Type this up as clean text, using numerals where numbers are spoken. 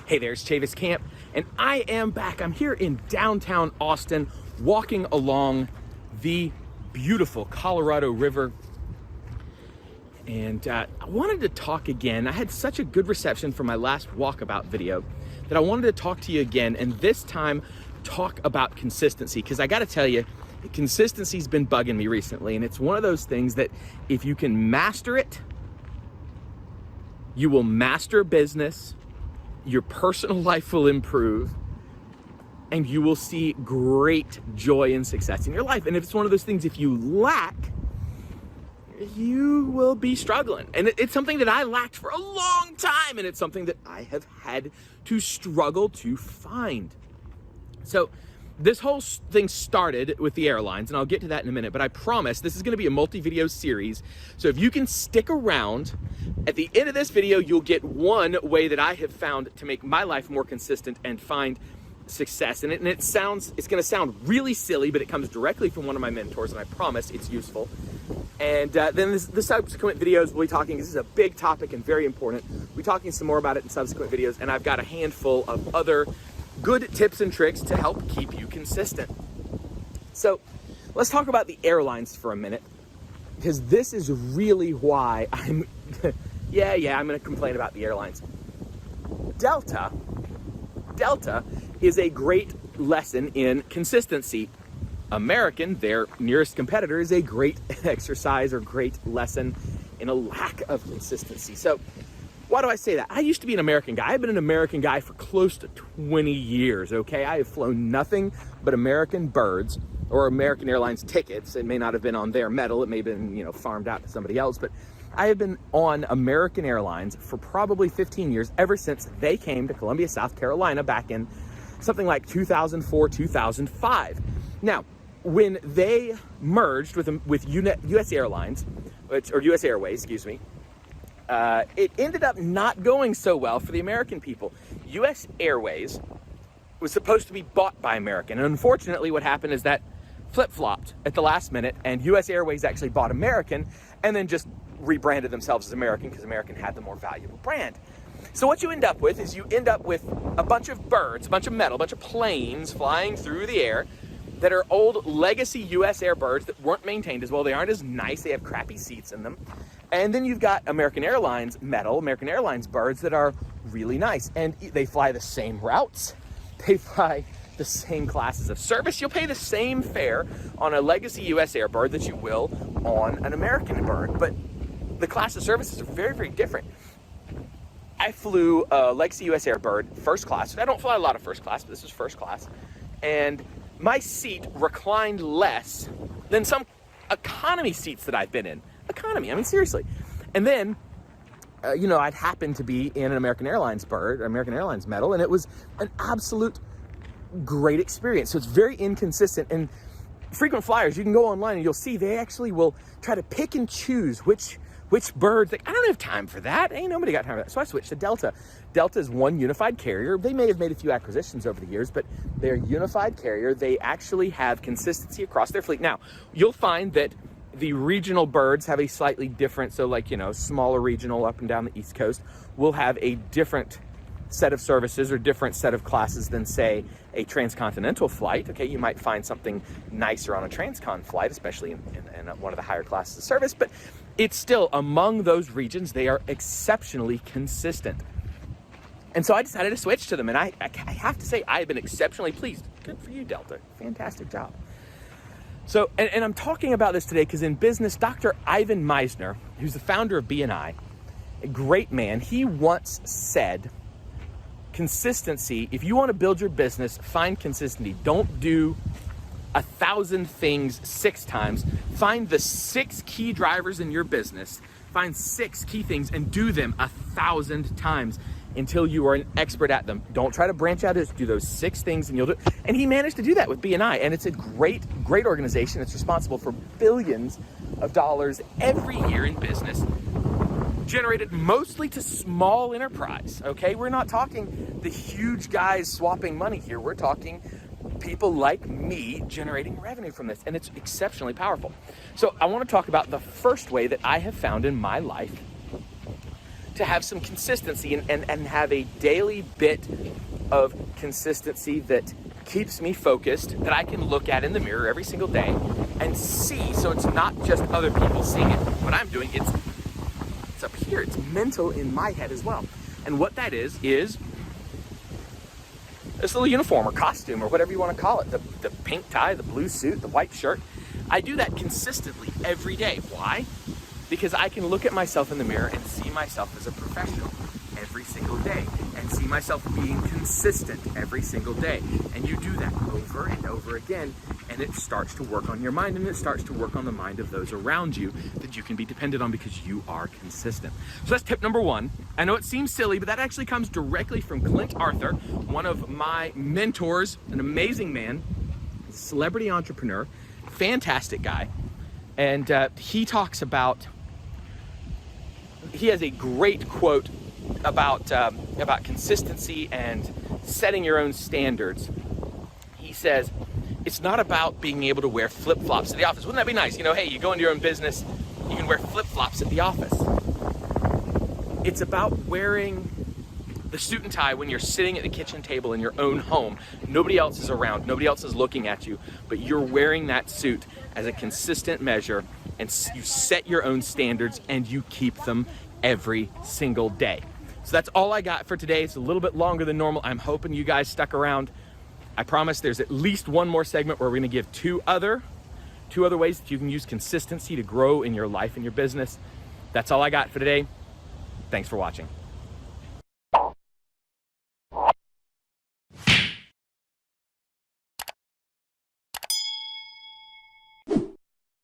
Hey there, it's Chavis Camp, and I am back. I'm here in downtown Austin, walking along the beautiful Colorado River. And I wanted to talk again. I had such a good reception for my last Walkabout video that I wanted to talk to you again, and this time talk about consistency, because I gotta tell you, consistency's been bugging me recently, and it's one of those things that if you can master it, you will master business, your personal life will improve, and you will see great joy and success in your life. And if it's one of those things, if you lack, you will be struggling. And it's something that I lacked for a long time, and it's something that I have had to struggle to find. So this whole thing started with the airlines, and I'll get to that in a minute, but I promise this is gonna be a multi-video series. So if you can stick around, at the end of this video, you'll get one way that I have found to make my life more consistent and find success. And it's gonna sound really silly, but it comes directly from one of my mentors, and I promise it's useful. And then the subsequent videos we'll be talking, this is a big topic and very important. We'll be talking some more about it in subsequent videos, and I've got a handful of other good tips and tricks to help keep you consistent. So let's talk about the airlines for a minute, because this is really why I'm, I'm gonna complain about the airlines. Delta is a great lesson in consistency. American, their nearest competitor, is a great exercise or great lesson in a lack of consistency. So why do I say that? I used to be an American guy. I've been an American guy for close to 20 years, okay? I have flown nothing but American birds or American Airlines tickets. It may not have been on their metal. It may have been, farmed out to somebody else, but I have been on American Airlines for probably 15 years, ever since they came to Columbia, South Carolina back in something like 2004, 2005. Now, when they merged with US Airlines, or US Airways, excuse me, it ended up not going so well for the American people. US Airways was supposed to be bought by American, and unfortunately what happened is that flip-flopped at the last minute, and US Airways actually bought American and then just rebranded themselves as American because American had the more valuable brand. So what you end up with is a bunch of birds, a bunch of metal, a bunch of planes flying through the air that are old legacy US Air birds that weren't maintained as well. They aren't as nice. They have crappy seats in them. And then you've got American Airlines metal, American Airlines birds that are really nice. And they fly the same routes. They fly the same classes of service. You'll pay the same fare on a legacy US Air bird that you will on an American bird. But the class of services are very, very different. I flew a legacy US Air bird first class. I don't fly a lot of first class, but this is first class. And my seat reclined less than some economy seats that I've been in. Economy, I mean, seriously. And then, I'd happened to be in an American Airlines bird, American Airlines metal, and it was an absolute great experience. So it's very inconsistent. And frequent flyers, you can go online and you'll see they actually will try to pick and choose which birds. Like, I don't have time for that. Ain't nobody got time for that. So I switched to Delta. Delta is one unified carrier. They may have made a few acquisitions over the years, but they're a unified carrier. They actually have consistency across their fleet. Now, you'll find that the regional birds have a slightly different, so like, smaller regional up and down the East Coast will have a different set of services or different set of classes than, say, a transcontinental flight. Okay, you might find something nicer on a transcon flight, especially in one of the higher classes of service, but it's still, among those regions, they are exceptionally consistent. And so I decided to switch to them, and I have to say, I've been exceptionally pleased. Good for you, Delta. Fantastic job. So, and I'm talking about this today because in business, Dr. Ivan Misner, who's the founder of BNI, a great man, he once said, consistency, if you want to build your business, find consistency. Don't do 1,000 things 6 times. Find the 6 key drivers in your business. Find 6 key things and do them 1,000 times until you are an expert at them. Don't try to branch out. Just do those 6 things and you'll do it. And he managed to do that with BNI. And it's a great, great organization. It's responsible for billions of dollars every year in business, generated mostly to small enterprise, okay? We're not talking the huge guys swapping money here. We're talking people like me generating revenue from this, and it's exceptionally powerful. So I want to talk about the first way that I have found in my life to have some consistency and have a daily bit of consistency that keeps me focused, that I can look at in the mirror every single day and see. So it's not just other people seeing it. What I'm doing, it's up here. It's mental in my head as well. And what that is this little uniform or costume or whatever you want to call it, the pink tie, the blue suit, the white shirt. I do that consistently every day. Why? Because I can look at myself in the mirror and see myself as a professional every single day and see myself being consistent every single day. And you do that over and over again, and it starts to work on your mind, and it starts to work on the mind of those around you that you can be dependent on because you are consistent. So that's tip number one. I know it seems silly, but that actually comes directly from Clint Arthur, one of my mentors, an amazing man, celebrity entrepreneur, fantastic guy. And he talks about, he has a great quote about consistency and setting your own standards. He says, it's not about being able to wear flip-flops to the office. Wouldn't that be nice? You know, hey, you go into your own business, you can wear flip-flops at the office. It's about wearing the suit and tie when you're sitting at the kitchen table in your own home. Nobody else is around, nobody else is looking at you, but you're wearing that suit as a consistent measure, and you set your own standards and you keep them every single day. So that's all I got for today. It's a little bit longer than normal. I'm hoping you guys stuck around. I promise there's at least one more segment where we're gonna give two other ways that you can use consistency to grow in your life and your business. That's all I got for today. Thanks for watching.